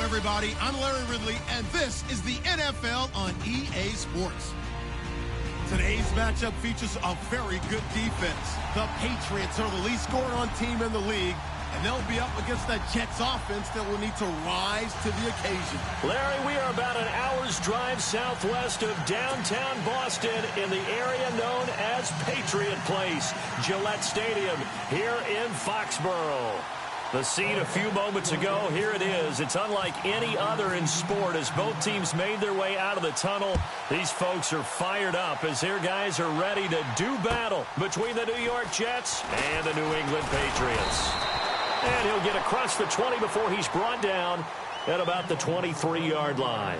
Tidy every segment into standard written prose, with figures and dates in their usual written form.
everybody. I'm Larry Ridley, and this is the NFL on EA Sports. Today's matchup features a very good defense. The Patriots are the least scoring team in the league, and they'll be up against that Jets offense that will need to rise to the occasion. Larry, we are about an hour's drive southwest of downtown Boston in the area known as Patriot Place, Gillette Stadium, here in Foxborough. The scene a few moments ago, here it is. It's unlike any other in sport as both teams made their way out of the tunnel. These folks are fired up as their guys are ready to do battle between the New York Jets and the New England Patriots. And he'll get across the 20 before he's brought down at about the 23-yard line.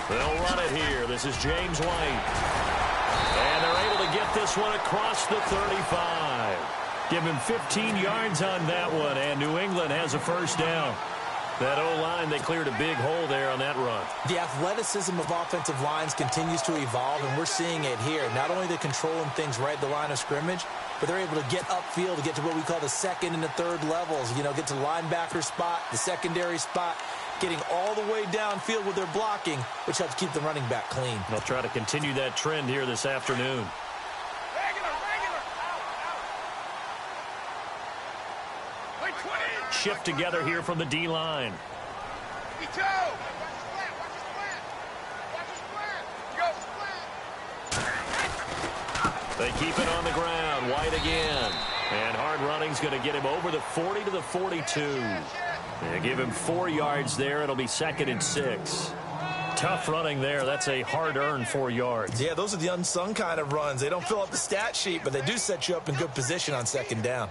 They'll run it here. This is James White. And they're able to get this one across the 35. Give him 15 yards on that one, and New England has a first down. That O-line, they cleared a big hole there on that run. The athleticism of offensive lines continues to evolve, and we're seeing it here. Not only they're controlling things right at the line of scrimmage, but they're able to get upfield to get to what we call the second and the third levels. You know, get to the linebacker spot, the secondary spot, getting all the way downfield with their blocking, which helps keep the running back clean. They'll try to continue that trend here this afternoon. Shift together here from the D-line. They keep it on the ground. White again. And hard running's going to get him over the 40 to the 42. They give him 4 yards there. It'll be 2nd and 6. Tough running there. That's a hard-earned 4 yards. Yeah, those are the unsung kind of runs. They don't fill up the stat sheet, but they do set you up in good position on 2nd down.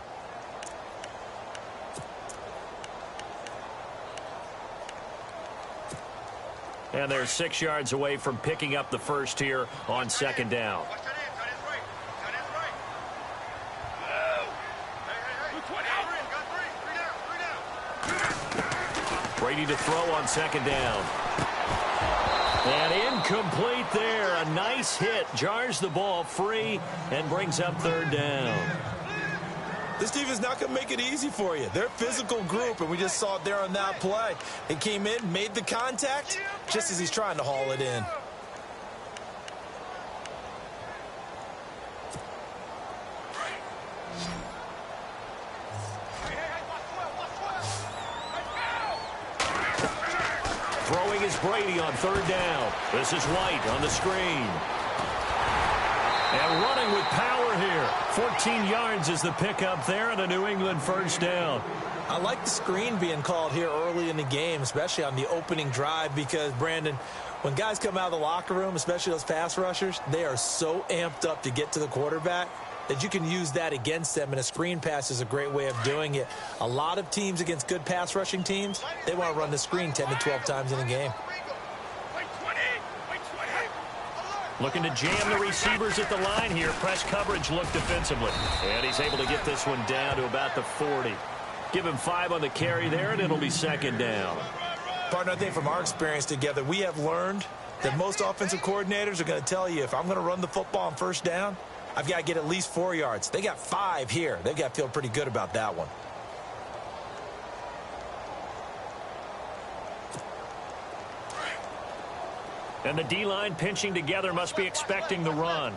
And they're 6 yards away from picking up the first here on 2nd down. Brady to throw on 2nd down. And incomplete there. A nice hit. Jars the ball free and brings up 3rd down. This team is not going to make it easy for you. They're a physical group, and we just saw it there on that play. It came in, made the contact, just as he's trying to haul it in. Throwing is Brady on 3rd down. This is White on the screen. And running with power here. 14 yards is the pickup there, and a New England first down. I like the screen being called here early in the game, especially on the opening drive, because, Brandon, when guys come out of the locker room, especially those pass rushers, they are so amped up to get to the quarterback that you can use that against them, and a screen pass is a great way of doing it. A lot of teams against good pass rushing teams, they want to run the screen 10 to 12 times in a game. Looking to jam the receivers at the line here. Press coverage look defensively. And he's able to get this one down to about the 40. Give him 5 on the carry there, and it'll be 2nd down. Partner, I think from our experience together, we have learned that most offensive coordinators are going to tell you, if I'm going to run the football on 1st down, I've got to get at least 4 yards. They got 5 here. They've got to feel pretty good about that one. And the D-line pinching together must be expecting the run.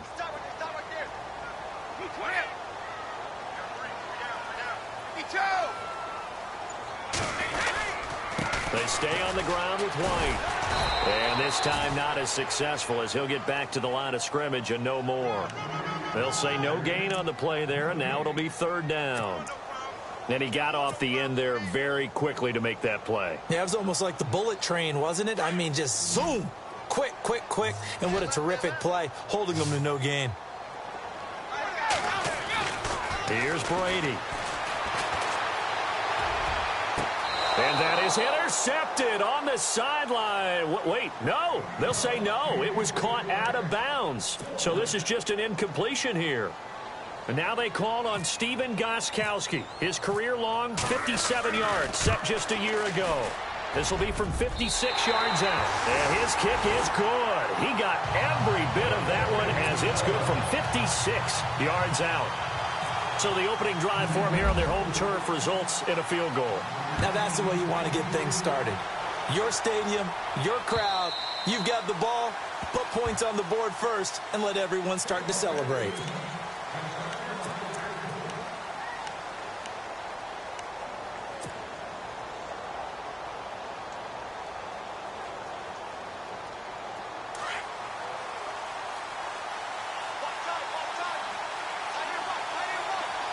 They stay on the ground with White. And this time not as successful as he'll get back to the line of scrimmage and no more. They'll say no gain on the play there, and now it'll be 3rd down. And he got off the end there very quickly to make that play. Yeah, it was almost like the bullet train, wasn't it? I mean, just zoom. Quick, quick, quick. And what a terrific play, holding them to no gain. Here's Brady. And that is intercepted on the sideline. Wait, no. They'll say no. It was caught out of bounds. So this is just an incompletion here. And now they call on Stephen Gostkowski. His career-long 57 yards set just a year ago. This will be from 56 yards out. And his kick is good. He got every bit of that one as it's good from 56 yards out. So the opening drive for him here on their home turf results in a field goal. Now that's the way you want to get things started. Your stadium, your crowd, you've got the ball, put points on the board first, and let everyone start to celebrate.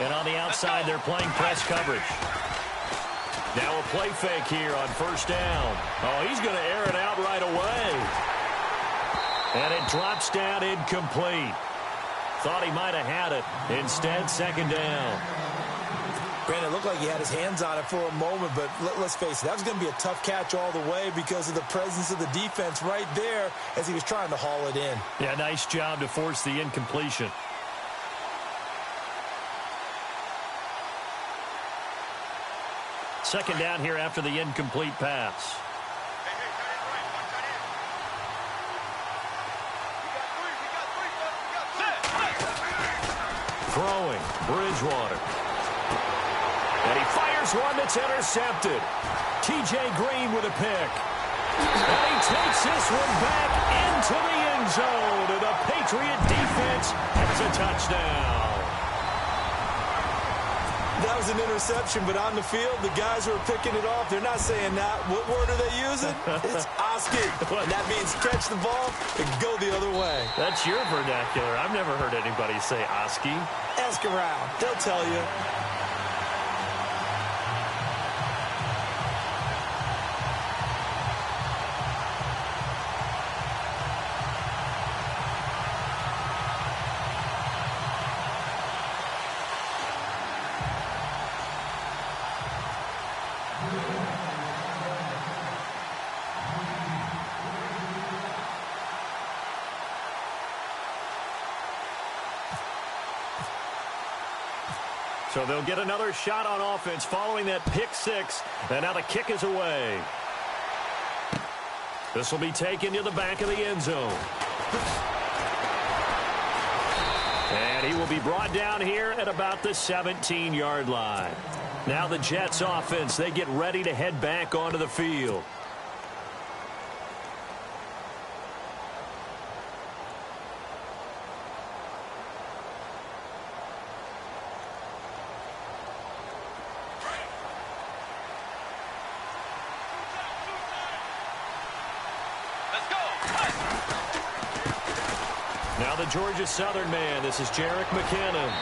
And on the outside, they're playing press coverage. Now a play fake here on first down. Oh, he's going to air it out right away. And it drops down incomplete. Thought he might have had it. Instead, second down. Brandon, it looked like he had his hands on it for a moment, but let's face it, that was going to be a tough catch all the way because of the presence of the defense right there as he was trying to haul it in. Yeah, nice job to force the incompletion. Second down here after the incomplete pass. Throwing, Bridgewater. And he fires one that's intercepted. T.J. Green with a pick. And he takes this one back into the end zone. And the Patriot defense has a touchdown. That was an interception, but on the field, the guys who are picking it off, they're not saying that. What word are they using? It's Oski. And that means catch the ball and go the other way. That's your vernacular. I've never heard anybody say Oski. Ask around. They'll tell you. So they'll get another shot on offense following that pick six. And now the kick is away. This will be taken to the back of the end zone. And he will be brought down here at about the 17-yard line. Now the Jets offense, they get ready to head back onto the field. Now the Georgia Southern man, this is Jerick McKinnon.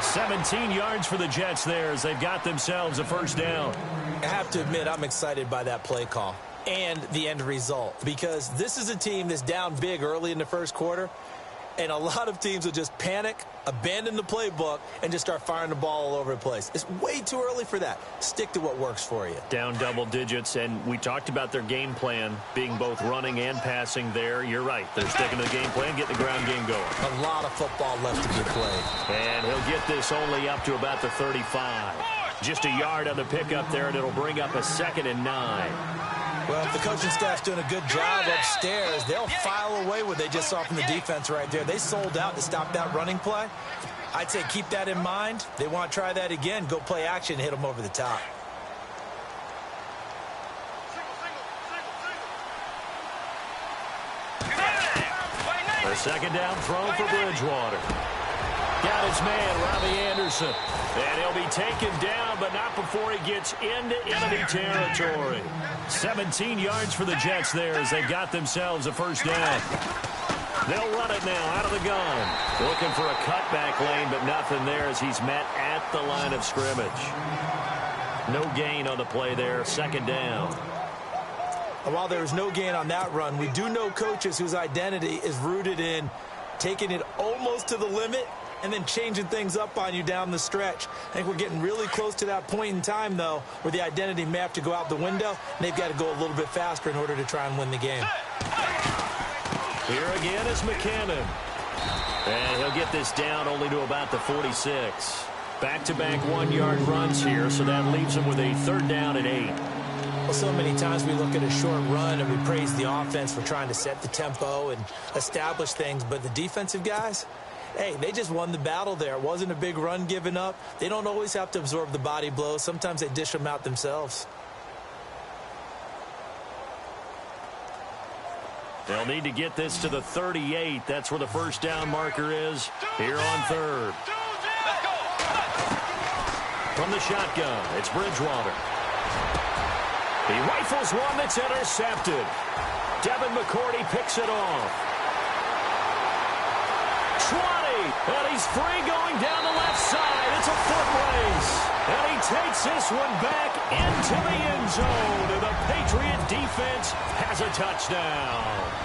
17 yards for the Jets there as they've got themselves a first down. I have to admit, I'm excited by that play call and the end result because this is a team that's down big early in the first quarter, and a lot of teams will just panic, abandon the playbook, and just start firing the ball all over the place. It's way too early for that. Stick to what works for you. Down double digits, and we talked about their game plan being both running and passing there. You're right. They're sticking to the game plan, getting the ground game going. A lot of football left to be played. And he'll get this only up to about the 35. Just a yard on the pickup there, and it'll bring up a 2nd and 9. Well, if the coaching staff's doing a good job upstairs, they'll file away what they just saw from the defense right there. They sold out to stop that running play. I'd say keep that in mind. They want to try that again. Go play action, hit them over the top. A second down throw for Bridgewater. Got his man, Robbie Anderson. And he'll be taken down, but not before he gets into enemy territory. 17 yards for the Jets there as they've got themselves a first down. They'll run it now out of the gun. Looking for a cutback lane, but nothing there as he's met at the line of scrimmage. No gain on the play there, second down. While there is no gain on that run, we do know coaches whose identity is rooted in taking it almost to the limit and then changing things up on you down the stretch. I think we're getting really close to that point in time, though, where the identity may have to go out the window, and they've got to go a little bit faster in order to try and win the game. Here again is McCannon. And he'll get this down only to about the 46. Back-to-back 1-yard runs here, so that leaves him with a 3rd down and 8. Well, so many times we look at a short run and we praise the offense for trying to set the tempo and establish things, but the defensive guys, hey, they just won the battle there. It wasn't a big run given up. They don't always have to absorb the body blows. Sometimes they dish them out themselves. They'll need to get this to the 38. That's where the 1st down marker is here on 3rd. From the shotgun, it's Bridgewater. He rifles one that's intercepted. Devin McCourty picks it off. 20, and he's free going down the left side. It's a foot race. And he takes this one back into the end zone. And the Patriot defense has a touchdown.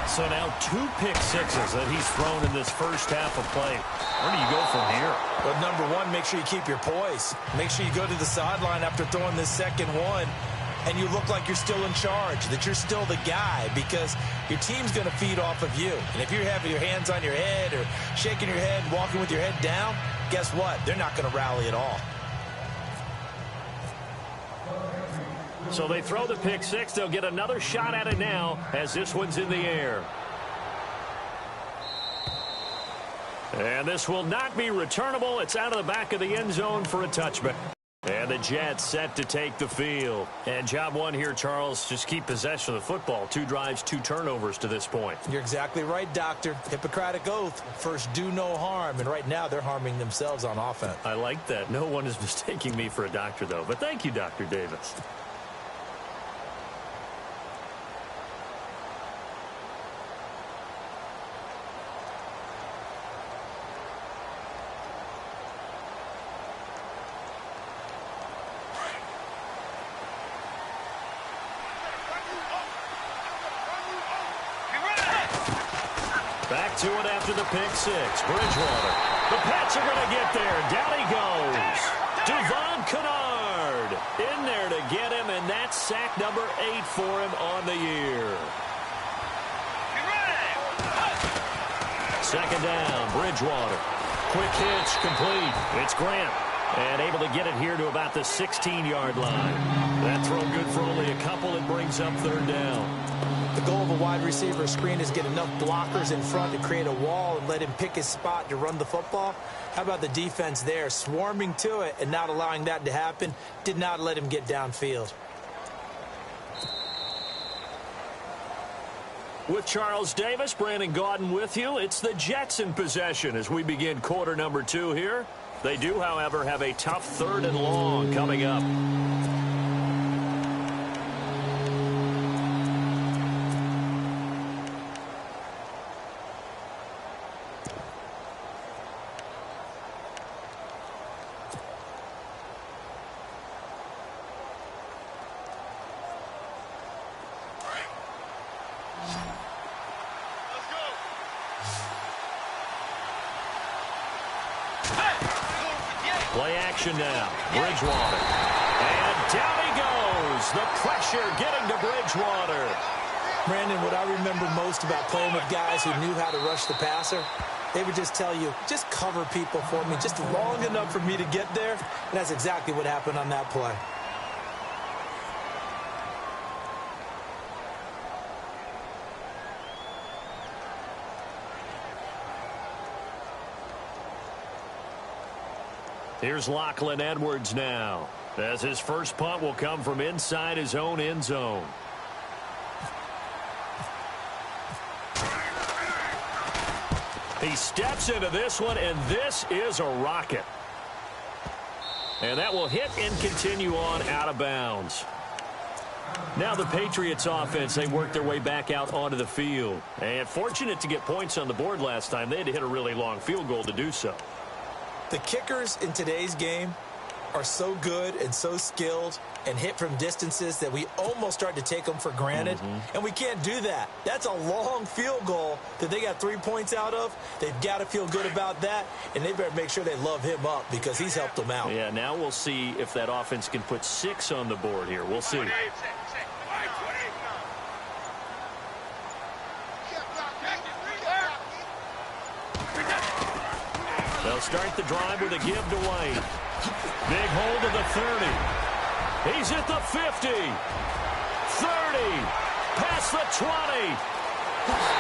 So now 2 pick sixes that he's thrown in this first half of play. Where do you go from here? Well, number one, make sure you keep your poise. Make sure you go to the sideline after throwing this second one, and you look like you're still in charge, that you're still the guy, because your team's going to feed off of you. And if you're having your hands on your head or shaking your head, walking with your head down, guess what? They're not going to rally at all. So they throw the pick six. They'll get another shot at it now as this one's in the air. And this will not be returnable. It's out of the back of the end zone for a touchback. And the Jets set to take the field. And job one here, Charles, just keep possession of the football. 2 drives, 2 turnovers to this point. You're exactly right, Doctor. Hippocratic oath. First, do no harm. And right now, they're harming themselves on offense. I like that. No one is mistaking me for a doctor, though. But thank you, Dr. Davis. Back to it after the pick six. Bridgewater. The Pats are going to get there. Down he goes. Devon Kennard in there to get him, and that's sack number 8 for him on the year. Second down, Bridgewater. Quick hitch, complete. It's Grant. And able to get it here to about the 16-yard line. That throw good for only a couple. It brings up 3rd down. The goal of a wide receiver screen is get enough blockers in front to create a wall and let him pick his spot to run the football. How about the defense there, swarming to it and not allowing that to happen? Did not let him get downfield. With Charles Davis, Brandon Gaudin with you. It's the Jets in possession as we begin quarter number 2 here. They do, however, have a tough 3rd and long coming up. Play action now. Bridgewater. And down he goes. The pressure getting to Bridgewater. Brandon, what I remember most about playing with guys who knew how to rush the passer, they would just tell you, just cover people for me, just long enough for me to get there. And that's exactly what happened on that play. Here's Lachlan Edwards now, as his first punt will come from inside his own end zone. He steps into this one, and this is a rocket. And that will hit and continue on out of bounds. Now the Patriots offense, they work their way back out onto the field. And fortunate to get points on the board last time. They had to hit a really long field goal to do so. The kickers in today's game are so good and so skilled and hit from distances that we almost start to take them for granted. And we can't do that. That's a long field goal that they got 3 points out of. They've got to feel good about that, and they better make sure they love him up because he's helped them out. Yeah, now we'll see if that offense can put 6 on the board here. We'll see. They'll start the drive with a give to White. Big hold of the 30. He's at the 50. 30. Past the 20.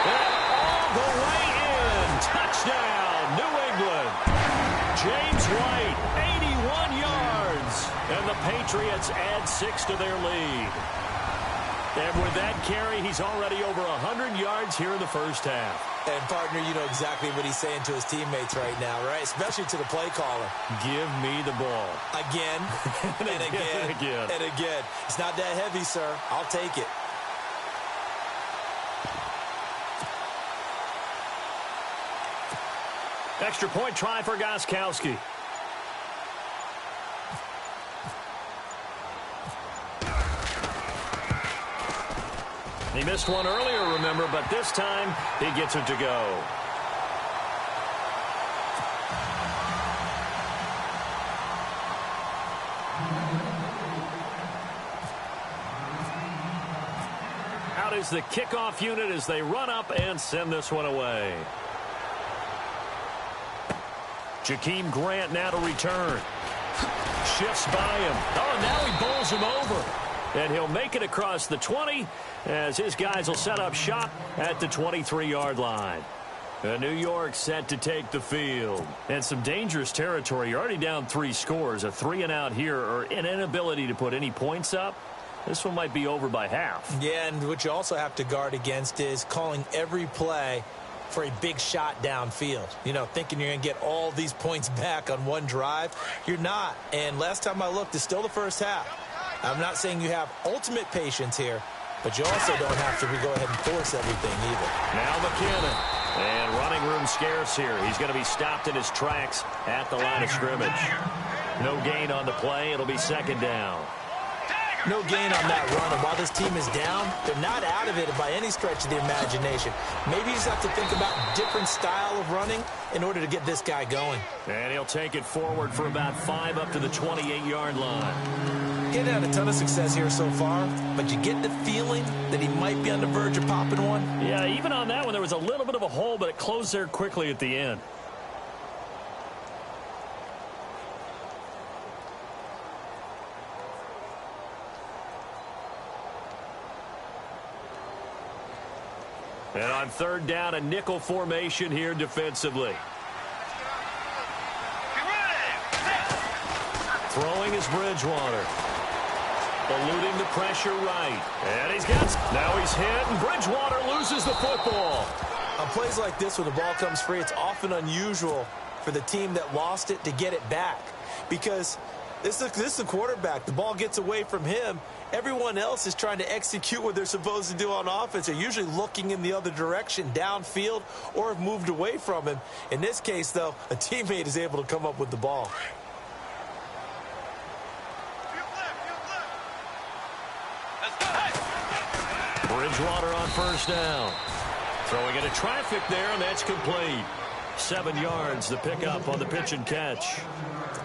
And all the way in. Touchdown, New England. James White, 81 yards. And the Patriots add 6 to their lead. And with that carry, he's already over 100 yards here in the first half. And, partner, you know exactly what he's saying to his teammates right now, right? Especially to the play caller. Give me the ball. Again, and again, and again. It's not that heavy, sir. I'll take it. Extra point try for Gostkowski. He missed one earlier, remember, but this time he gets it to go. Out is the kickoff unit as they run up and send this one away. Jakeem Grant now to return. Shifts by him. Oh, and now he bowls him over. And he'll make it across the 20 as his guys will set up shop at the 23-yard line. New York set to take the field. And some dangerous territory. You're already down 3 scores. A 3-and-out here or an inability to put any points up. This one might be over by half. Yeah, and what you also have to guard against is calling every play for a big shot downfield. You know, thinking you're going to get all these points back on one drive. You're not. And last time I looked, it's still the first half. I'm not saying you have ultimate patience here, but you also don't have to go ahead and force everything either. Now McKinnon. And running room scarce here. He's going to be stopped in his tracks at the line of scrimmage. No gain on the play. It'll be second down. No gain on that run, and while this team is down, they're not out of it by any stretch of the imagination. Maybe you just have to think about different style of running in order to get this guy going. And he'll take it forward for about 5 up to the 28-yard line. He hasn't had a ton of success here so far, but you get the feeling that he might be on the verge of popping one. Yeah, even on that one, there was a little bit of a hole, but it closed there quickly at the end. And on third down, a nickel formation here defensively. Throwing is Bridgewater. Eluding the pressure right. And now he's hit, and Bridgewater loses the football. On plays like this, when the ball comes free, it's often unusual for the team that lost it to get it back. Because this is the quarterback. The ball gets away from him. Everyone else is trying to execute what they're supposed to do on offense. They're usually looking in the other direction, downfield, or have moved away from him. In this case, though, a teammate is able to come up with the ball. Bridgewater on first down. Throwing into traffic there, and that's complete. 7 yards, the pickup on the pitch and catch.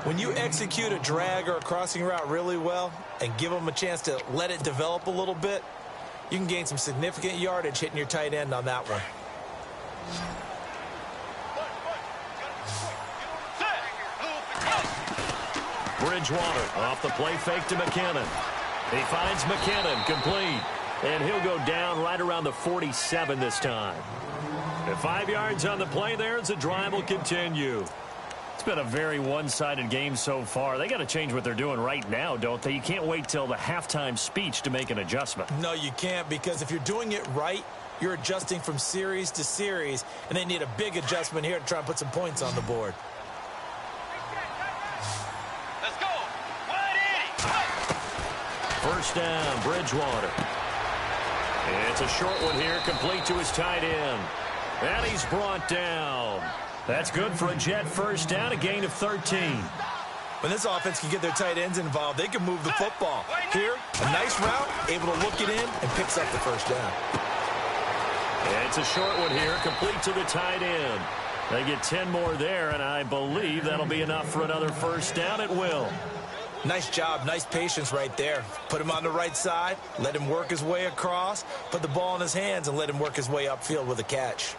When you execute a drag or a crossing route really well and give them a chance to let it develop a little bit, you can gain some significant yardage hitting your tight end on that one. Bridgewater off the play fake to McKinnon. He finds McKinnon complete. And he'll go down right around the 47 this time. And 5 yards on the play there as the drive will continue. It's been a very one-sided game so far. They got to change what they're doing right now, don't they? You can't wait till the halftime speech to make an adjustment. No, you can't, because if you're doing it right, you're adjusting from series to series, and they need a big adjustment here to try and put some points on the board. Let's go. 180. First down, Bridgewater. It's a short one here, complete to his tight end. And he's brought down. That's good for a Jet first down, a gain of 13. When this offense can get their tight ends involved, they can move the football. Here, a nice route, able to look it in, and picks up the first down. And it's a short one here, complete to the tight end. They get 10 more there, and I believe that'll be enough for another first down. It will. Nice job, nice patience right there. Put him on the right side, let him work his way across, put the ball in his hands, and let him work his way upfield with a catch.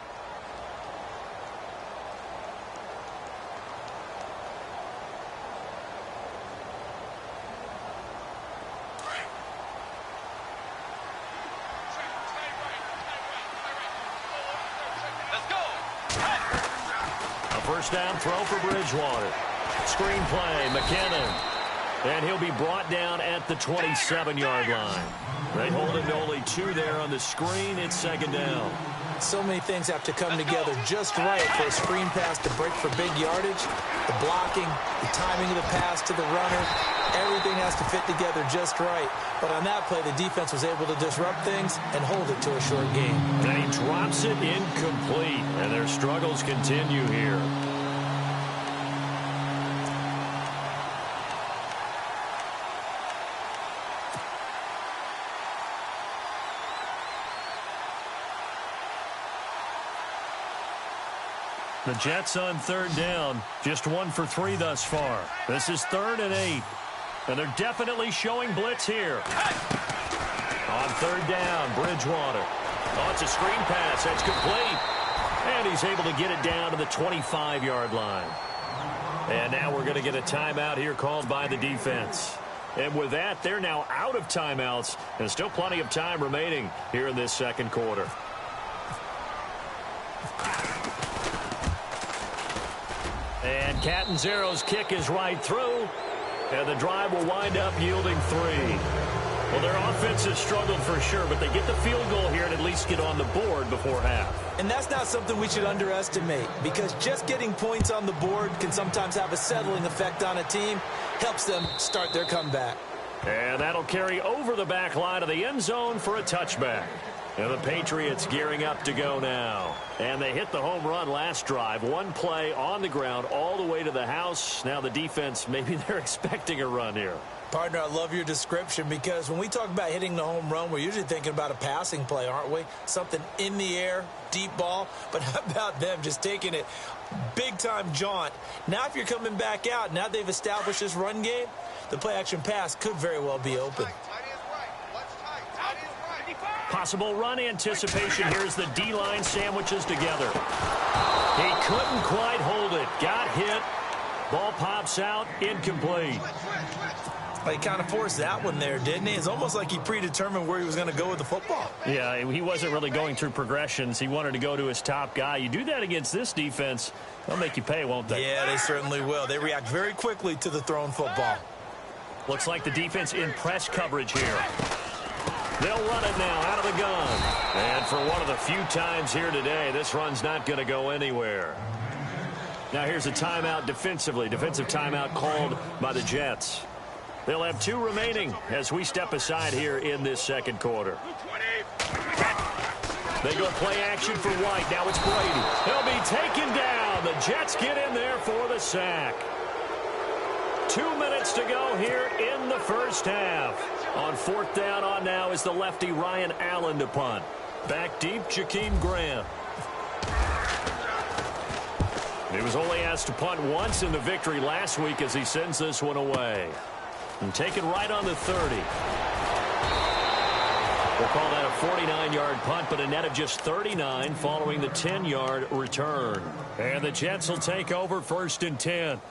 First down throw for Bridgewater. Screen play, McKinnon. And he'll be brought down at the 27-yard line. They hold him to only 2 there on the screen. It's second down. So many things have to come together just right for a screen pass to break for big yardage. The blocking, the timing of the pass to the runner, everything has to fit together just right. But on that play, the defense was able to disrupt things and hold it to a short gain. And he drops it incomplete, and their struggles continue here. The Jets on third down, just 1 for 3 thus far. This is 3rd and 8, and they're definitely showing blitz here. On third down, Bridgewater. Oh, it's a screen pass. That's complete. And he's able to get it down to the 25-yard line. And now we're going to get a timeout here called by the defense. And with that, they're now out of timeouts, and still plenty of time remaining here in this second quarter. And Catanzaro's kick is right through, and the drive will wind up yielding 3. Well, their offense has struggled for sure, but they get the field goal here and at least get on the board before half. And that's not something we should underestimate, because just getting points on the board can sometimes have a settling effect on a team, helps them start their comeback. And that'll carry over the back line of the end zone for a touchback. And the Patriots gearing up to go now. And they hit the home run last drive. 1 play on the ground all the way to the house. Now the defense, maybe they're expecting a run here. Partner, I love your description, because when we talk about hitting the home run, we're usually thinking about a passing play, aren't we? Something in the air, deep ball. But how about them just taking it big-time jaunt? Now if you're coming back out, now they've established this run game, the play-action pass could very well be open. Possible run anticipation. Here's the D-line sandwiches together. He couldn't quite hold it. Got hit. Ball pops out. Incomplete. He kind of forced that one there, didn't he? It's almost like he predetermined where he was going to go with the football. Yeah, he wasn't really going through progressions. He wanted to go to his top guy. You do that against this defense, they'll make you pay, won't they? Yeah, they certainly will. They react very quickly to the thrown football. Looks like the defense in press coverage here. They'll run it now out of the gun. And for one of the few times here today, this run's not going to go anywhere. Now here's a timeout defensively. Defensive timeout called by the Jets. They'll have 2 remaining as we step aside here in this second quarter. They go play action for White. Now it's Brady. He'll be taken down. The Jets get in there for the sack. 2 minutes to go here in the first half. On 4th down on now is the lefty Ryan Allen to punt. Back deep, Jakeem Grant. He was only asked to punt once in the victory last week as he sends this one away. And taken right on the 30. We'll call that a 49-yard punt, but a net of just 39 following the 10-yard return. And the Jets will take over 1st and 10.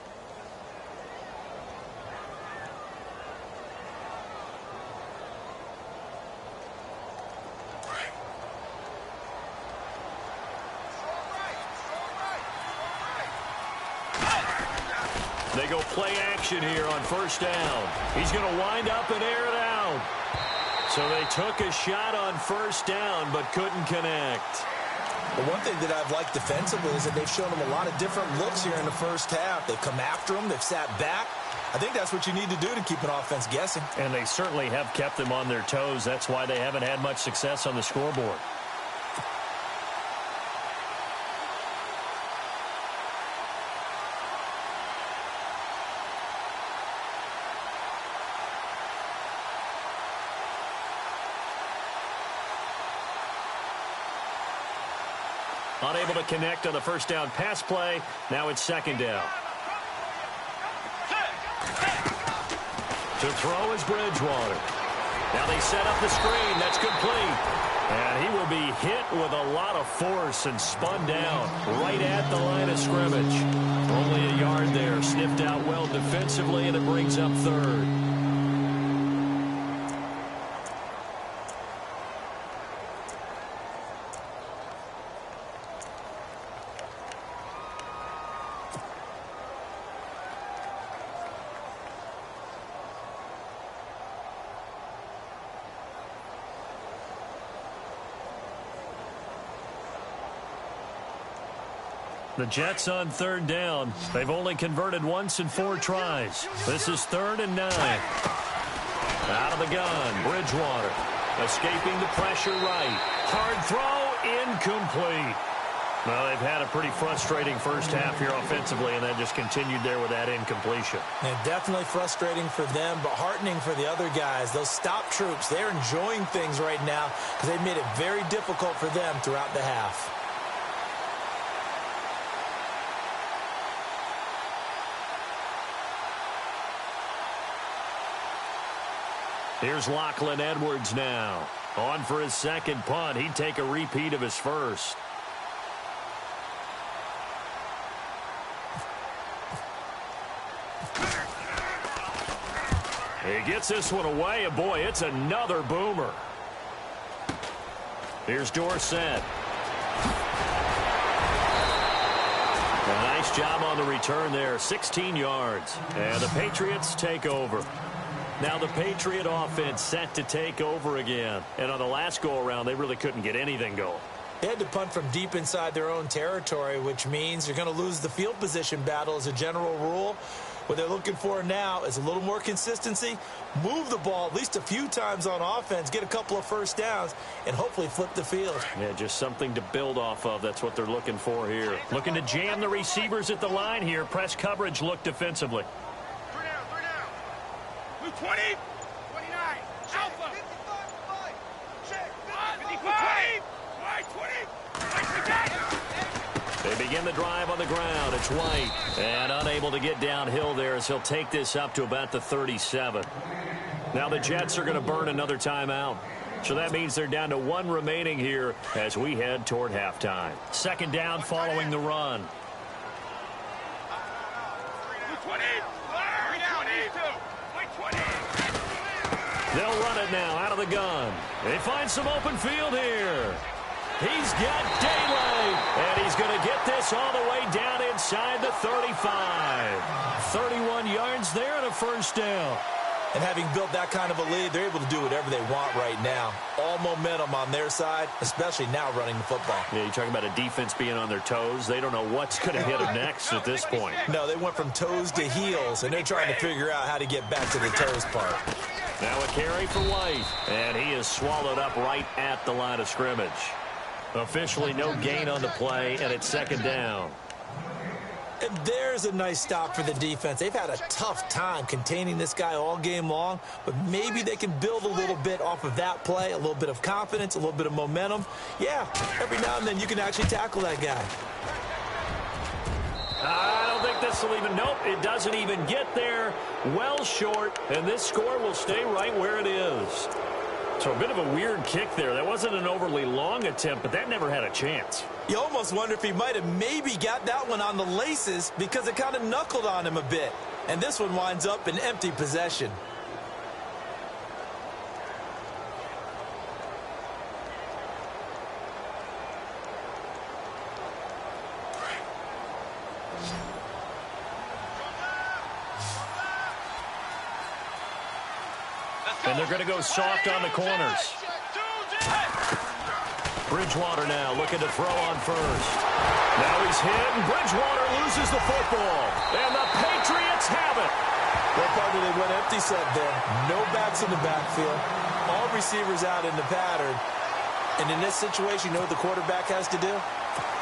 They go play action here on 1st down. He's going to wind up and air it out. So they took a shot on 1st down but couldn't connect. The one thing that I've liked defensively is that they've shown them a lot of different looks here in the first half. They've come after them. They've sat back. I think that's what you need to do to keep an offense guessing. And they certainly have kept them on their toes. That's why they haven't had much success on the scoreboard. Unable to connect on the first down pass play. Now it's second down. To throw is Bridgewater. Now they set up the screen. That's complete. And he will be hit with a lot of force and spun down right at the line of scrimmage. Only a yard there. Sniffed out well defensively, and it brings up third. The Jets on third down. They've only converted once in 4 tries. This is 3rd and 9. Out of the gun, Bridgewater. Escaping the pressure right. Hard throw, incomplete. Well, they've had a pretty frustrating first half here offensively, and that just continued there with that incompletion. And definitely frustrating for them, but heartening for the other guys. Those stop troops, they're enjoying things right now because they've made it very difficult for them throughout the half. Here's Lachlan Edwards now. On for his second punt. He'd take a repeat of his first. He gets this one away, and boy, it's another boomer. Here's Dorsett. A nice job on the return there, 16 yards. And the Patriots take over. Now the Patriot offense set to take over again. And on the last go-around, they really couldn't get anything going. They had to punt from deep inside their own territory, which means you're going to lose the field position battle as a general rule. What they're looking for now is a little more consistency, move the ball at least a few times on offense, get a couple of first downs, and hopefully flip the field. Yeah, just something to build off of. That's what they're looking for here. Looking to jam the receivers at the line here. Press coverage look defensively. 20, 29, Alpha, 55, check, 55, 20, They begin the drive on the ground. It's White. And unable to get downhill there as he'll take this up to about the 37. Now the Jets are going to burn another timeout. So that means they're down to 1 remaining here as we head toward halftime. Second down following the run. 20, 20. They'll run it now out of the gun. They find some open field here. He's got daylight, and he's going to get this all the way down inside the 35. 31 yards there and a first down. And having built that kind of a lead, they're able to do whatever they want right now. All momentum on their side, especially now running the football. Yeah, you're talking about a defense being on their toes. They don't know what's going to hit them next at this point. No, they went from toes to heels, and they're trying to figure out how to get back to the toes part. Now a carry for White, and he is swallowed up right at the line of scrimmage. Officially no gain on the play, and it's second down. And there's a nice stop for the defense. They've had a tough time containing this guy all game long, but maybe they can build a little bit off of that play, a little bit of confidence, a little bit of momentum. Yeah, every now and then you can actually tackle that guy. I don't think this will even, nope, it doesn't even get there. Well short, and this score will stay right where it is. So a bit of a weird kick there. That wasn't an overly long attempt, but that never had a chance. You almost wonder if he might have maybe got that one on the laces because it kind of knuckled on him a bit. And this one winds up in empty possession. And they're going to go soft on the corners. Bridgewater now looking to throw on first. Now he's hit, and Bridgewater loses the football. And the Patriots have it. What part did they went empty set there? No backs in the backfield. All receivers out in the pattern. And in this situation, you know what the quarterback has to do?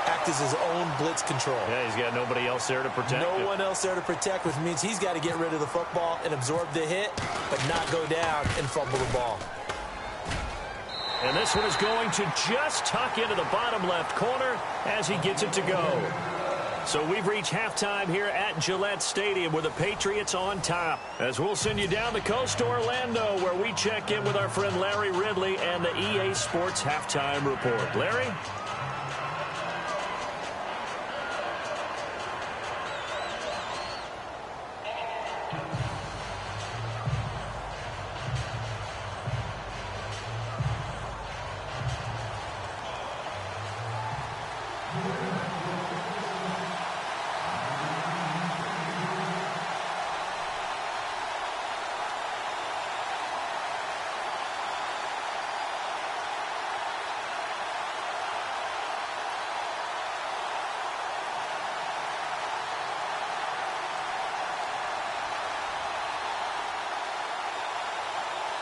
Act as his own blitz control. Yeah, he's got nobody else there to protect him. No one else there to protect, which means he's got to get rid of the football and absorb the hit, but not go down and fumble the ball. And this one is going to just tuck into the bottom left corner as he gets it to go. So we've reached halftime here at Gillette Stadium with the Patriots on top. As we'll send you down the coast to Orlando, where we check in with our friend Larry Ridley and the EA Sports Halftime Report. Larry?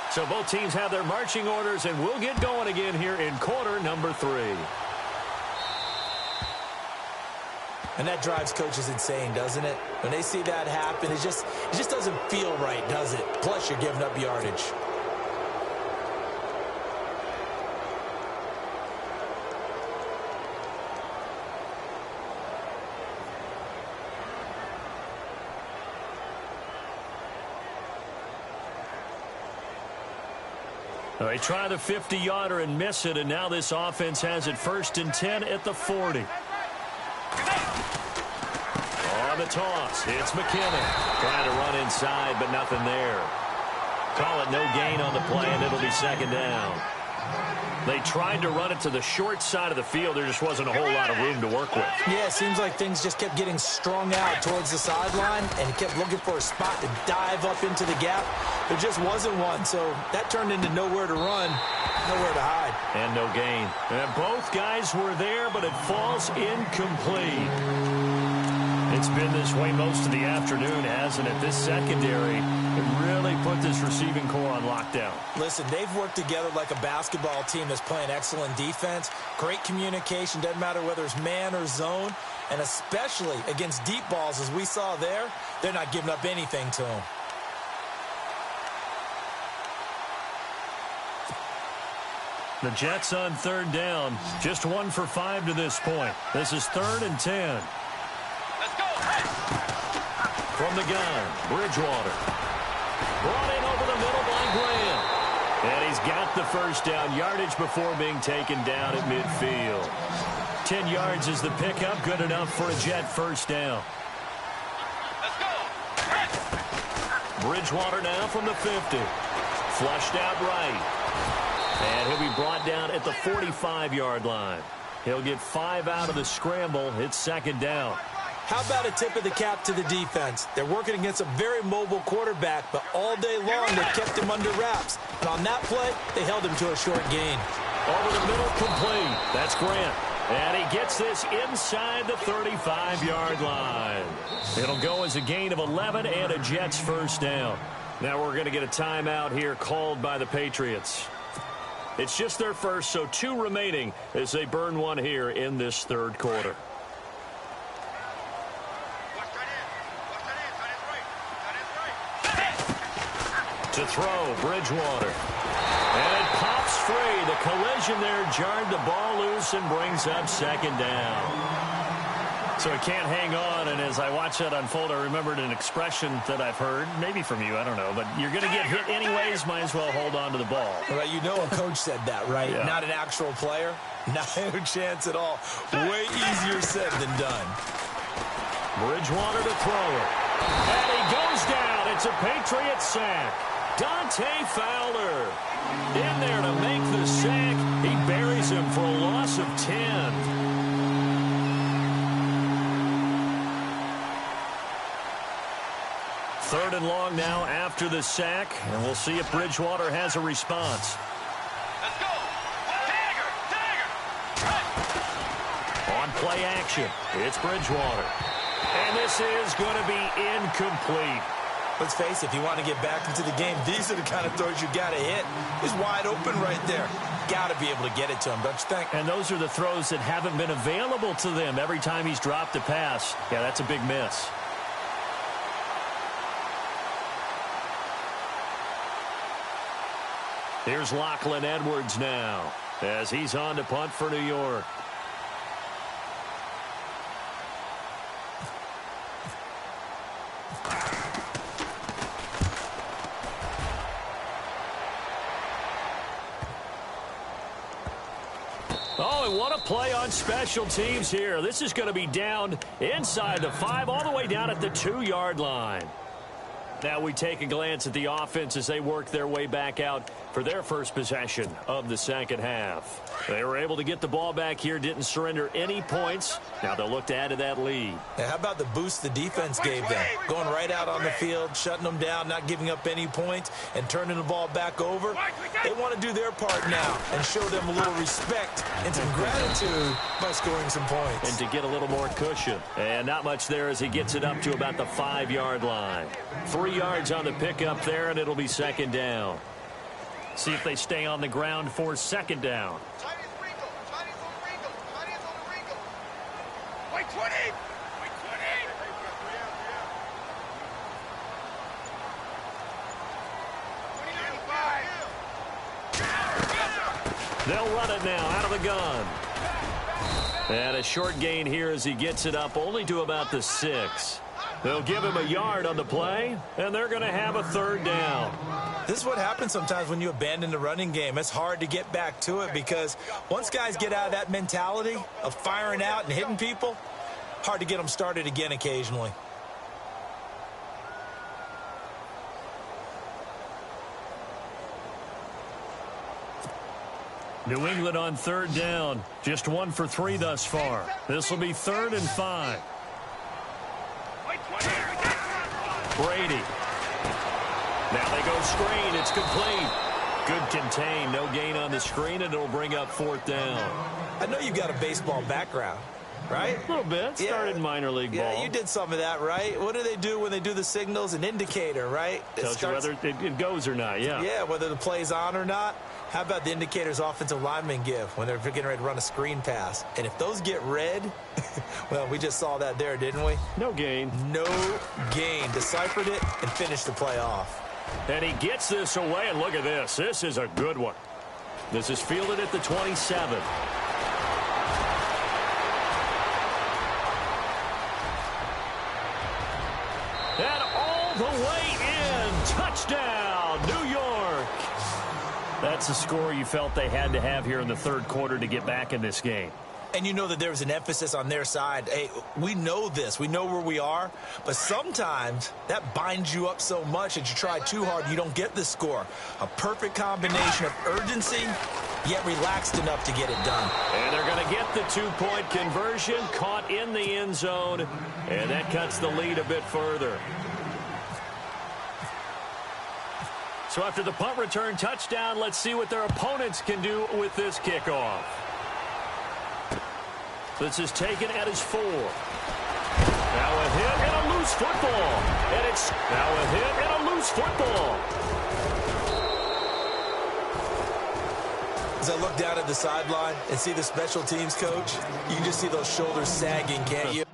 So both teams have their marching orders, and we'll get going again here in quarter number 3. And that drives coaches insane, doesn't it? When they see that happen, it just doesn't feel right, does it? Plus, you're giving up yardage. They try the 50-yarder and miss it, and now this offense has it 1st and 10 at the 40. On the toss, it's McKinnon. Trying to run inside, but nothing there. Call it no gain on the play, and it'll be 2nd down. They tried to run it to the short side of the field. There just wasn't a whole lot of room to work with. Yeah, it seems like things just kept getting strung out towards the sideline, and he kept looking for a spot to dive up into the gap. There just wasn't one, so that turned into nowhere to run, nowhere to hide. And no gain. And both guys were there, but it falls incomplete. It's been this way most of the afternoon, hasn't it? This secondary really put this receiving core on lockdown. Listen, they've worked together like a basketball team that's playing excellent defense. Great communication, doesn't matter whether it's man or zone. And especially against deep balls, as we saw there, they're not giving up anything to them. The Jets on 3rd down. Just 1 for 5 to this point. This is 3rd and 10. From the gun, Bridgewater. Brought in over the middle by Graham. And he's got the 1st down yardage before being taken down at midfield. 10 yards is the pickup, good enough for a Jet 1st down. Bridgewater now from the 50. Flushed out right. And he'll be brought down at the 45-yard line. He'll get 5 out of the scramble. It's 2nd down. How about a tip of the cap to the defense? They're working against a very mobile quarterback, but all day long they kept him under wraps. And on that play, they held him to a short gain. Over the middle, complete. That's Grant. And he gets this inside the 35-yard line. It'll go as a gain of 11 and a Jets 1st down. Now we're going to get a timeout here called by the Patriots. It's just their first, so 2 remaining as they burn one here in this 3rd quarter. To throw, Bridgewater. And it pops free. The collision there jarred the ball loose and brings up 2nd down. So it can't hang on, and as I watch that unfold, I remembered an expression that I've heard, maybe from you, I don't know, but you're going to get hit anyways, might as well hold on to the ball. Well, you know a coach said that, right? Yeah. Not an actual player. No chance at all. Way easier said than done. Bridgewater to throw it. And he goes down. It's a Patriot sack. Dante Fowler in there to make the sack. He buries him for a loss of 10. Third and long now after the sack, and we'll see if Bridgewater has a response. Let's go. Tiger. On play action, it's Bridgewater. And this is going to be incomplete. Let's face it, if you want to get back into the game, these are the kind of throws you got to hit. He's wide open right there. Got to be able to get it to him, don't you think? And those are the throws that haven't been available to them every time he's dropped a pass. Yeah, that's a big miss. Here's Lachlan Edwards now as he's on to punt for New York. Oh, and what a play on special teams here. This is going to be down inside the 5, all the way down at the 2-yard line. Now we take a glance at the offense as they work their way back out for their first possession of the second half. They were able to get the ball back here, didn't surrender any points. Now they'll look to add to that lead. Now, how about the boost the defense gave them? Going right out on the field, shutting them down, not giving up any points, and turning the ball back over. They want to do their part now and show them a little respect and some gratitude by scoring some points. And to get a little more cushion. And not much there as he gets it up to about the 5-yard line. 3 yards on the pickup there, and it'll be second down. See if they stay on the ground for second down. They'll run it now out of the gun. And a short gain here as he gets it up only to about the 6. They'll give him a yard on the play, and they're going to have a third down. This is what happens sometimes when you abandon the running game. It's hard to get back to it because once guys get out of that mentality of firing out and hitting people, hard to get them started again occasionally. New England on third down. Just 1 for 3 thus far. This will be 3rd and 5. Brady. Now they go screen. It's complete. Good contain. No gain on the screen, and it'll bring up 4th down. I know you've got a baseball background, right? A little bit. Started in minor league ball. Yeah, you did some of that, right? What do they do when they do the signals? An indicator, right? Tells you whether it goes or not, yeah. Yeah, whether the play's on or not. How about the indicators offensive linemen give when they're getting ready to run a screen pass? And if those get red, well, we just saw that there, didn't we? No gain. No gain. Deciphered it and finished the play off. And he gets this away, and look at this. This is a good one. This is fielded at the 27. And all the way in. Touchdown, New York. That's the score you felt they had to have here in the third quarter to get back in this game. And you know that there was an emphasis on their side. Hey, we know this. We know where we are. But sometimes that binds you up so much that you try too hard, you don't get the score. A perfect combination of urgency, yet relaxed enough to get it done. And they're going to get the 2-point conversion, caught in the end zone, and that cuts the lead a bit further. So after the punt return touchdown, let's see what their opponents can do with this kickoff. This is taken at his 4. Now a hit and a loose football. And it's now a hit and a loose football. As I look down at the sideline and see the special teams coach, you can just see those shoulders sagging, can't you?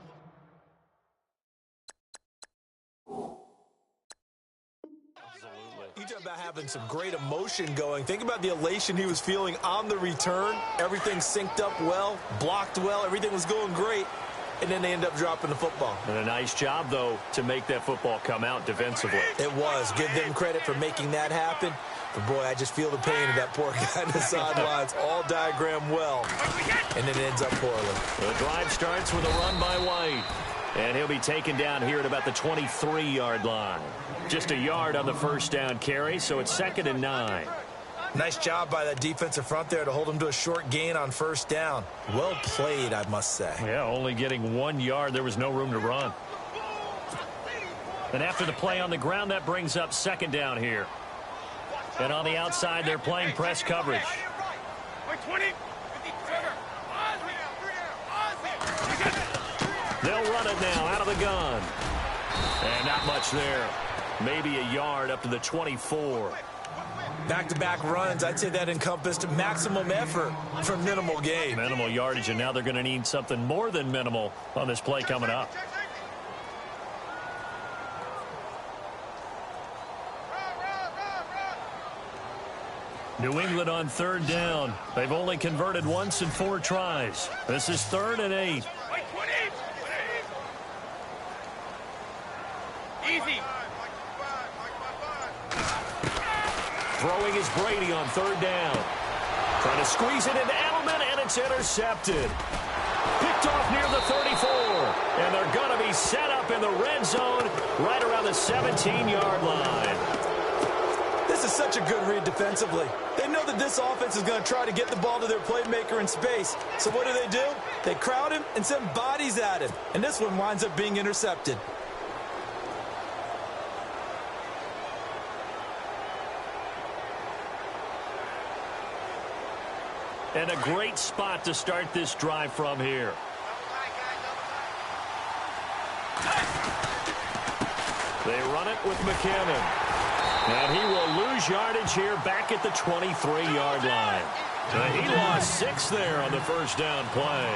You talk about having some great emotion going. Think about the elation he was feeling on the return. Everything synced up well, blocked well, everything was going great, and then they end up dropping the football. And a nice job, though, to make that football come out defensively. It was. Give them credit for making that happen. But, boy, I just feel the pain of that poor guy on the sidelines. All diagrammed well, and it ends up poorly. The drive starts with a run by White. And he'll be taken down here at about the 23-yard line. Just a yard on the first down carry, so it's 2nd and 9. Nice job by that defensive front there to hold him to a short gain on first down. Well played, I must say. Yeah, only getting 1 yard. There was no room to run. And after the play on the ground, that brings up 2nd down here. And on the outside, they're playing press coverage. They'll run it now out of the gun. And not much there. Maybe a yard up to the 24. Back-to-back runs, I'd say that encompassed maximum effort for minimal gain. Minimal yardage, and now they're going to need something more than minimal on this play coming up. New England on third down. They've only converted once in 4 tries. This is 3rd and 8. Easy. Throwing is Brady on 3rd down. Trying to squeeze it into Edelman, and it's intercepted. Picked off near the 34. And they're going to be set up in the red zone right around the 17-yard line. This is such a good read defensively. They know that this offense is going to try to get the ball to their playmaker in space. So what do? They crowd him and send bodies at him. And this one winds up being intercepted. And a great spot to start this drive from here. They run it with McKinnon. And he will lose yardage here back at the 23-yard line. He lost 6 there on the first down play.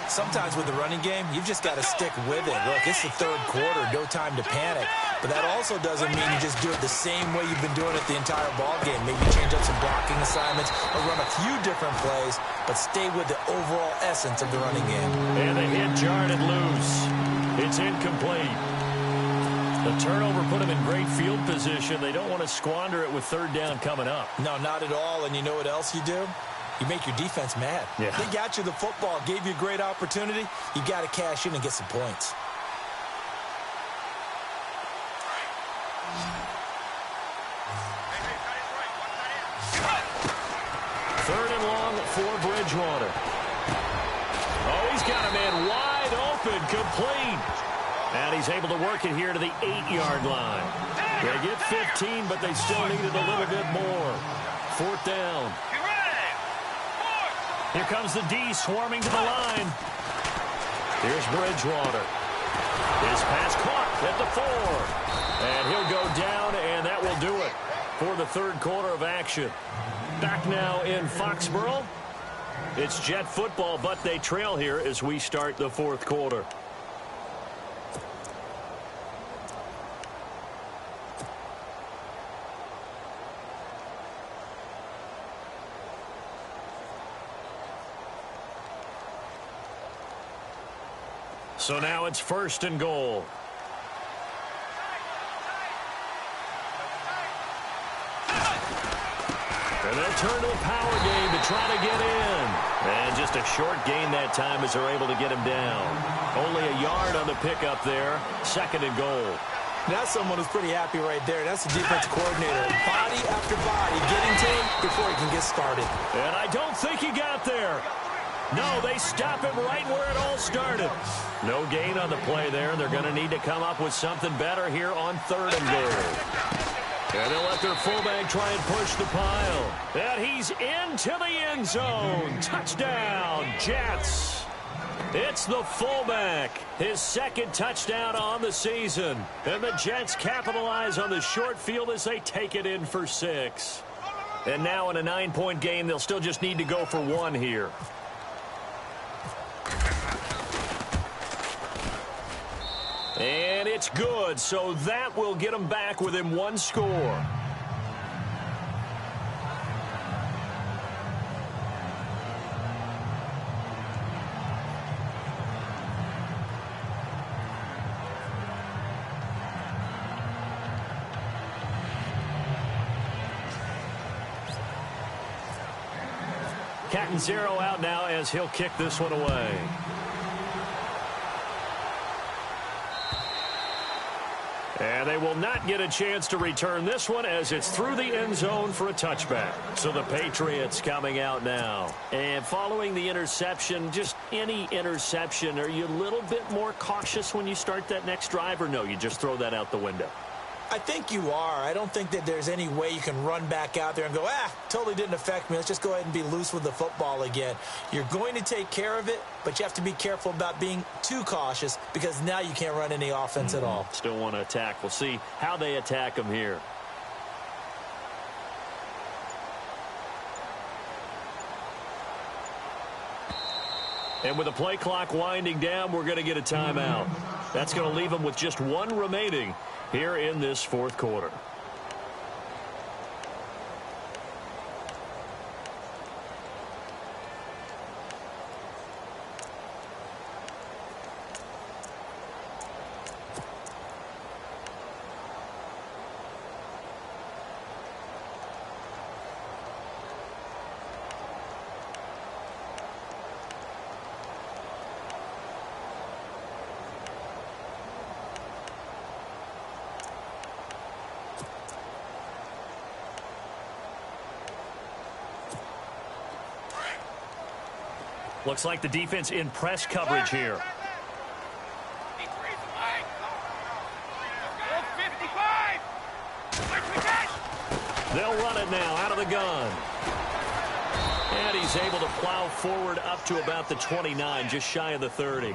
Sometimes with the running game, you've just got to stick with it. Look, it's the 3rd quarter, no time to panic. But that also doesn't mean you just do it the same way you've been doing it the entire ball game. Maybe change up some blocking assignments or run a few different plays, but stay with the overall essence of the running game. And the hit jarred it loose. It's incomplete. The turnover put him in great field position. They don't want to squander it with 3rd down coming up. No, not at all. And you know what else you do? You make your defense mad. Yeah. They got you the football, gave you a great opportunity. You got to cash in and get some points. Third and long for Bridgewater. Oh, he's got a man wide open, complete. And he's able to work it here to the 8-yard line. They get 15, but they still needed a little bit more. 4th down. Here comes the D swarming to the line. Here's Bridgewater. His pass caught at the 4. And he'll go down, and that will do it for the 3rd quarter of action. Back now in Foxborough. It's Jet football, but they trail here as we start the 4th quarter. So now it's 1st and goal. And they'll turn to a power game to try to get in. And just a short gain that time as they're able to get him down. Only a yard on the pickup there. 2nd and goal. That's someone who's pretty happy right there. That's the defense coordinator. Body after body getting to him before he can get started. And I don't think he got there. No, they stop him right where it all started. No gain on the play there. They're going to need to come up with something better here on 3rd and goal. And they'll let their fullback try and push the pile. And he's into the end zone. Touchdown, Jets. It's the fullback. His 2nd touchdown on the season. And the Jets capitalize on the short field as they take it in for 6. And now in a 9-point game, they'll still just need to go for 1 here. And it's good, so that will get them back within 1 score. Catanzaro out now as he'll kick this one away. And they will not get a chance to return this one as it's through the end zone for a touchback. So the Patriots coming out now. And following the interception, just any interception, are you a little bit more cautious when you start that next drive, or no, you just throw that out the window? I think you are. I don't think that there's any way you can run back out there and go, totally didn't affect me. Let's just go ahead and be loose with the football again. You're going to take care of it, but you have to be careful about being too cautious because now you can't run any offense at all. Still want to attack. We'll see how they attack them here. And with the play clock winding down, we're going to get a timeout. That's going to leave them with just 1 remaining here in this 4th quarter. Looks like the defense in press coverage here. They'll run it now out of the gun. And he's able to plow forward up to about the 29, just shy of the 30.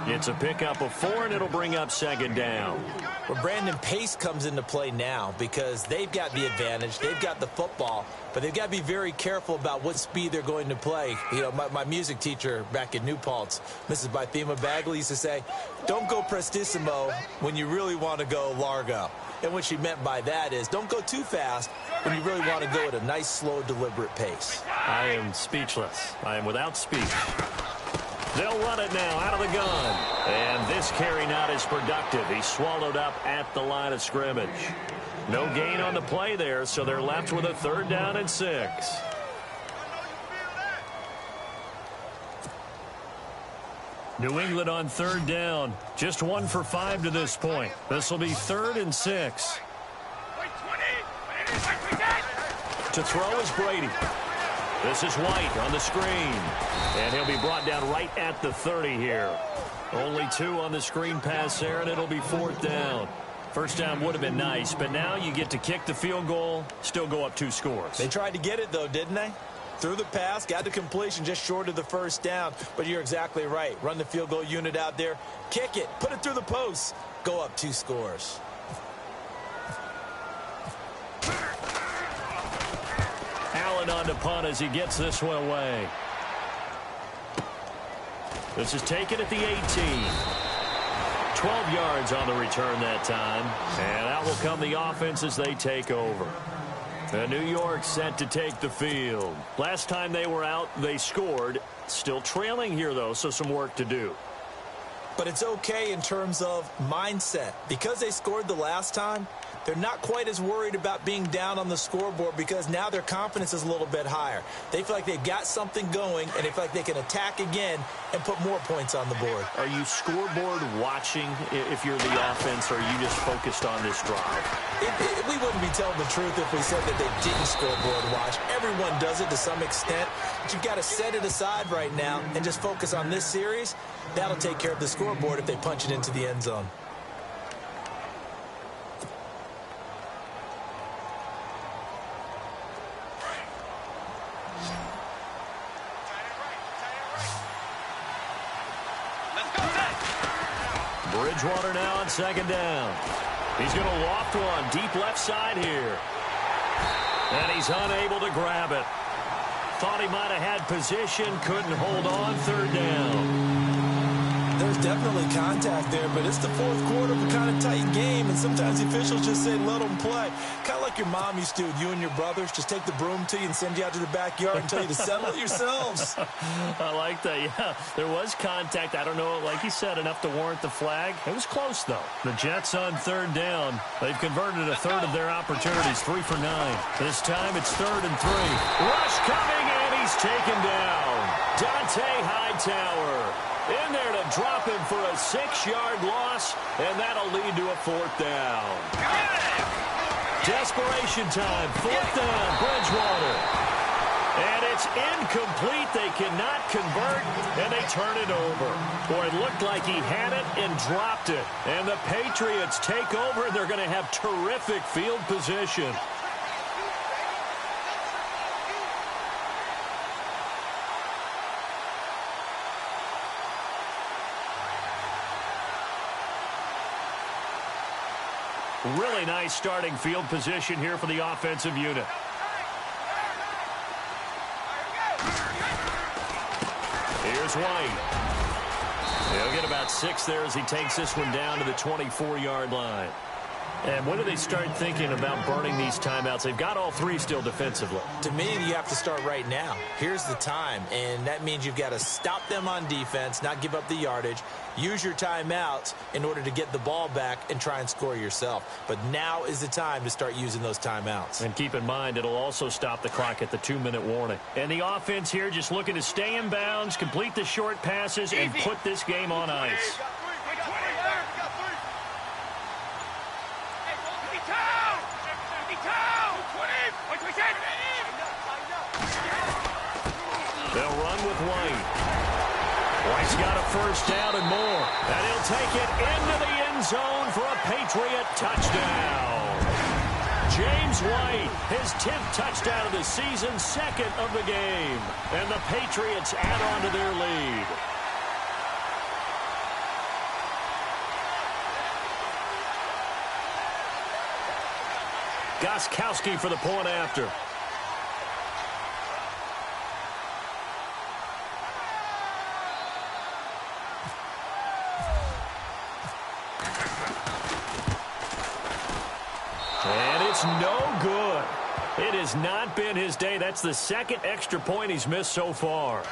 It's a pickup of 4, and it'll bring up second down. Well, Brandon, pace comes into play now because they've got the advantage. They've got the football, but they've got to be very careful about what speed they're going to play. You know, my music teacher back in New Paltz, Mrs. Bythema Bagley, used to say, don't go prestissimo when you really want to go largo. And what she meant by that is don't go too fast when you really want to go at a nice, slow, deliberate pace. I am speechless. I am without speech. They'll run it now out of the gun. And this carry not as productive. He's swallowed up at the line of scrimmage. No gain on the play there, so they're left with a 3rd down and 6. New England on 3rd down. Just 1 for 5 to this point. This will be 3rd and 6. To throw is Brady. This is White on the screen. And he'll be brought down right at the 30 here. Only 2 on the screen pass there, and it'll be 4th down. First down would have been nice, but now you get to kick the field goal, still go up 2 scores. They tried to get it, though, didn't they? Threw the pass, got the completion just short of the 1st down. But you're exactly right. Run the field goal unit out there. Kick it. Put it through the posts. Go up 2 scores. Allen on to punt as he gets this one away. This is taken at the 18. 12 yards on the return that time. And out will come the offense as they take over. And New York set to take the field. Last time they were out, they scored. Still trailing here, though, so some work to do. But it's okay in terms of mindset. Because they scored the last time, they're not quite as worried about being down on the scoreboard because now their confidence is a little bit higher. They feel like they've got something going, and they feel like they can attack again and put more points on the board. Are you scoreboard watching if you're the offense, or are you just focused on this drive? We wouldn't be telling the truth if we said that they didn't scoreboard watch. Everyone does it to some extent, but you've got to set it aside right now and just focus on this series. That'll take care of the scoreboard if they punch it into the end zone. Bridgewater now on 2nd down. He's going to loft one deep left side here. And he's unable to grab it. Thought he might have had position, couldn't hold on. 3rd down. There's definitely contact there, but it's the 4th quarter of a kind of tight game, and sometimes the officials just say, let them play. Kind of like your mom used to with you and your brothers. Just take the broom to you and send you out to the backyard and tell you to settle it yourselves. I like that, yeah. There was contact. I don't know, like you said, enough to warrant the flag. It was close, though. The Jets on 3rd down. They've converted a 1/3 of their opportunities, 3 for 9. This time it's 3rd and 3. Rush coming, and he's taken down. Dante Hightower in there to drop him for a 6-yard loss, and that'll lead to a 4th down. Desperation time, 4th down, Bridgewater. And it's incomplete. They cannot convert, and they turn it over. Boy, it looked like he had it and dropped it. And the Patriots take over, and they're going to have terrific field position. Really nice starting field position here for the offensive unit. Here's White. He'll get about 6 there as he takes this one down to the 24-yard line. And when do they start thinking about burning these timeouts? They've got all 3 still defensively. To me, you have to start right now. Here's the time, and that means you've got to stop them on defense, not give up the yardage, use your timeouts in order to get the ball back and try and score yourself. But now is the time to start using those timeouts. And keep in mind, it'll also stop the clock at the 2-minute warning. And the offense here just looking to stay in bounds, complete the short passes, and put this game on ice. They'll run with White. Well, he's got a first down and more. And he'll take it into the end zone for a Patriot touchdown. James White, his 10th touchdown of the season, second of the game. And the Patriots add on to their lead. Gostkowski for the point after. And it's no good. It has not been his day. That's the second extra point he's missed so far.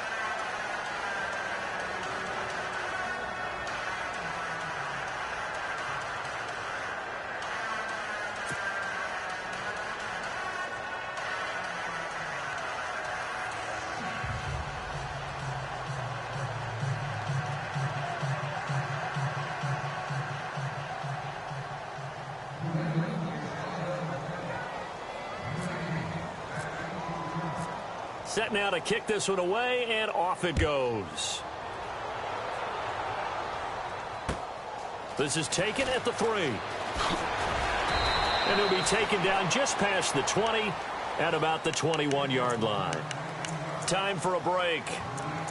Set now to kick this one away, and off it goes. This is taken at the 3. And it'll be taken down just past the 20 at about the 21-yard line. Time for a break.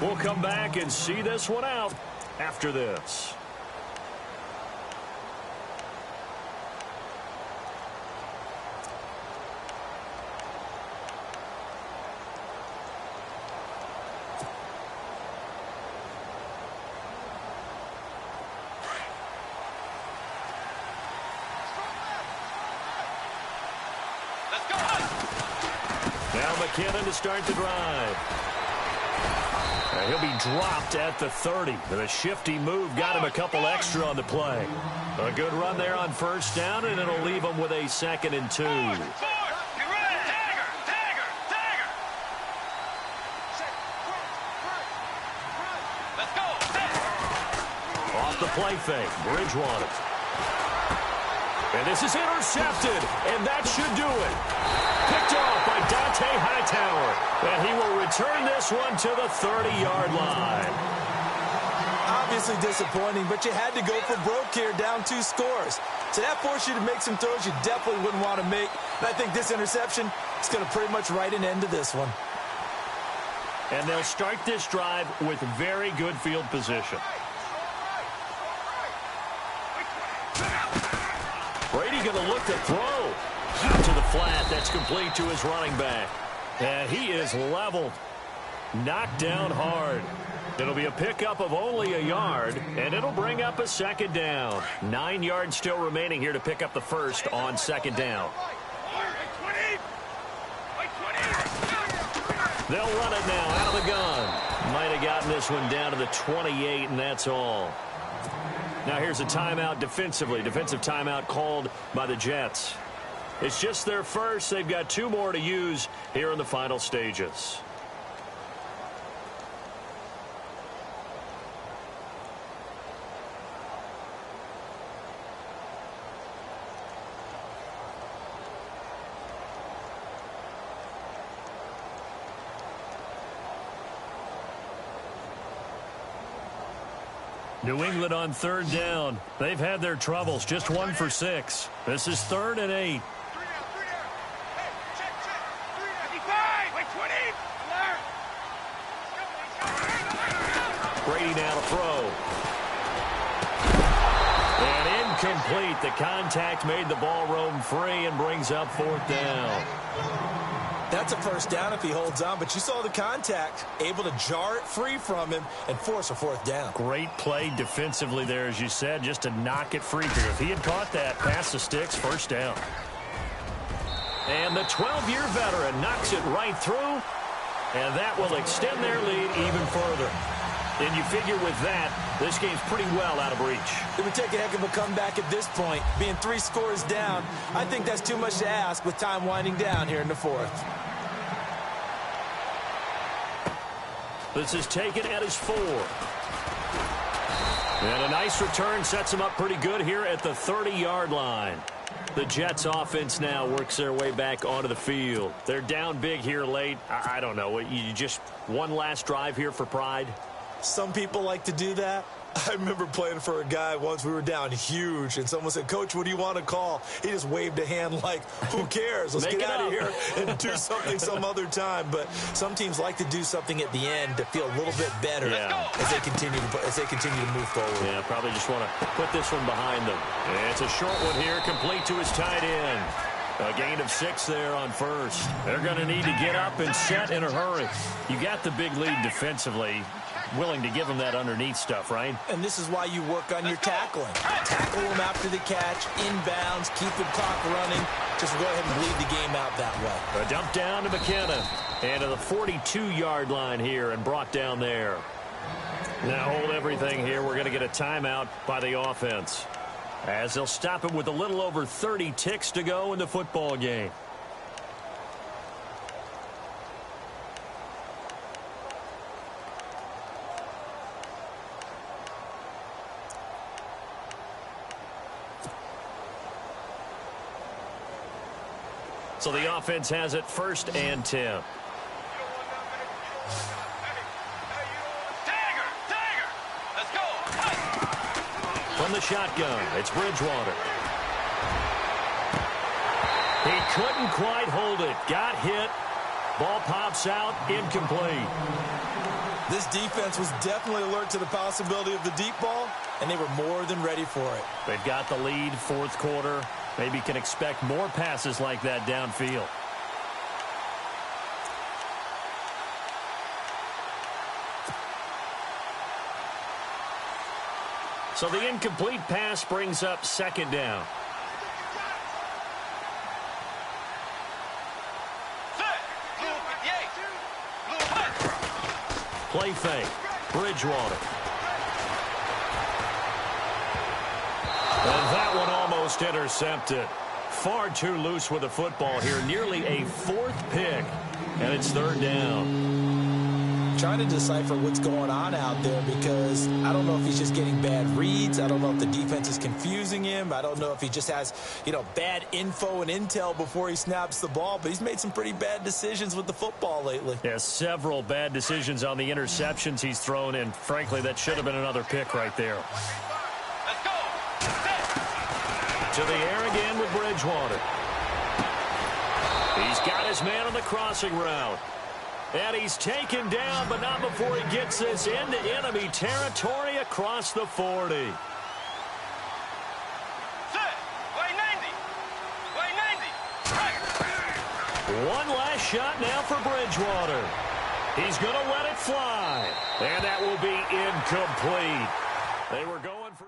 We'll come back and see this one out after this. Now McKinnon to start the drive. And he'll be dropped at the 30. And a shifty move got him a couple extra on the play. A good run there on first down, and it'll leave him with a 2nd and 2. Off the play fake, Bridgewater. And this is intercepted, and that should do it. Picked off by Dante Hightower, and he will return this one to the 30-yard line. Obviously disappointing, but you had to go for broke here, down 2 scores. So that forced you to make some throws you definitely wouldn't want to make. And I think this interception is going to pretty much write an end to this one. And they'll start this drive with very good field position. Brady going to look to throw. Out to the flat. That's complete to his running back. And he is leveled. Knocked down hard. It'll be a pickup of only a yard, and it'll bring up a 2nd down. 9 yards still remaining here to pick up the first on 2nd down. They'll run it now out of the gun. Might have gotten this one down to the 28, and that's all. Now here's a timeout defensively. Defensive timeout called by the Jets. It's just their first. They've got 2 more to use here in the final stages. New England on 3rd down. They've had their troubles. Just 1 for 6. This is 3rd and 8. Brady now to throw. And incomplete. The contact made the ball roam free and brings up 4th down. That's a first down if he holds on, but you saw the contact, able to jar it free from him and force a 4th down. Great play defensively there, as you said, just to knock it free here. If he had caught that, past the sticks, 1st down. And the 12-year veteran knocks it right through, and that will extend their lead even further. And you figure with that, this game's pretty well out of reach. It would take a heck of a comeback at this point. Being 3 scores down, I think that's too much to ask with time winding down here in the 4th. This is taken at his 4. And a nice return sets him up pretty good here at the 30-yard line. The Jets offense now works their way back onto the field. They're down big here late. I don't know. You just one last drive here for pride? Some people like to do that. I remember playing for a guy once. We were down huge, and someone said, "Coach, what do you want to call?" He just waved a hand like, who cares? Let's get out of here and do something some other time. But some teams like to do something at the end to feel a little bit better as they continue to move forward. Yeah, probably just want to put this one behind them. And it's a short one here, complete to his tight end. A gain of 6 there on first. They're going to need to get up and set in a hurry. You got the big lead defensively. Willing to give them that underneath stuff, right? And this is why you work on your tackling. Tackle them after the catch, inbounds, keep the clock running. Just go ahead and bleed the game out that way. A dump down to McKenna. And to the 42-yard line here and brought down there. Now hold everything here. We're going to get a timeout by the offense, as they'll stop it with a little over 30 ticks to go in the football game. So the offense has it 1st and 10. Let's go. From the shotgun, it's Bridgewater. He couldn't quite hold it. Got hit. Ball pops out, incomplete. This defense was definitely alert to the possibility of the deep ball, and they were more than ready for it. They've got the lead, 4th quarter. Maybe can expect more passes like that downfield. So the incomplete pass brings up 2nd down. Play fake. Bridgewater. And that one almost intercepted. Far too loose with the football here. Nearly a 4th pick. And it's 3rd down. Trying to decipher what's going on out there, because I don't know if he's just getting bad reads. I don't know if the defense is confusing him. I don't know if he just has, bad info and intel before he snaps the ball. But he's made some pretty bad decisions with the football lately. Yeah, several bad decisions on the interceptions he's thrown in. Frankly, that should have been another pick right there. Let's go. To the air again with Bridgewater. He's got his man on the crossing route. And he's taken down, but not before he gets this into enemy territory across the 40. Way 90. Way 90. One last shot now for Bridgewater. He's going to let it fly. And that will be incomplete. They were going for...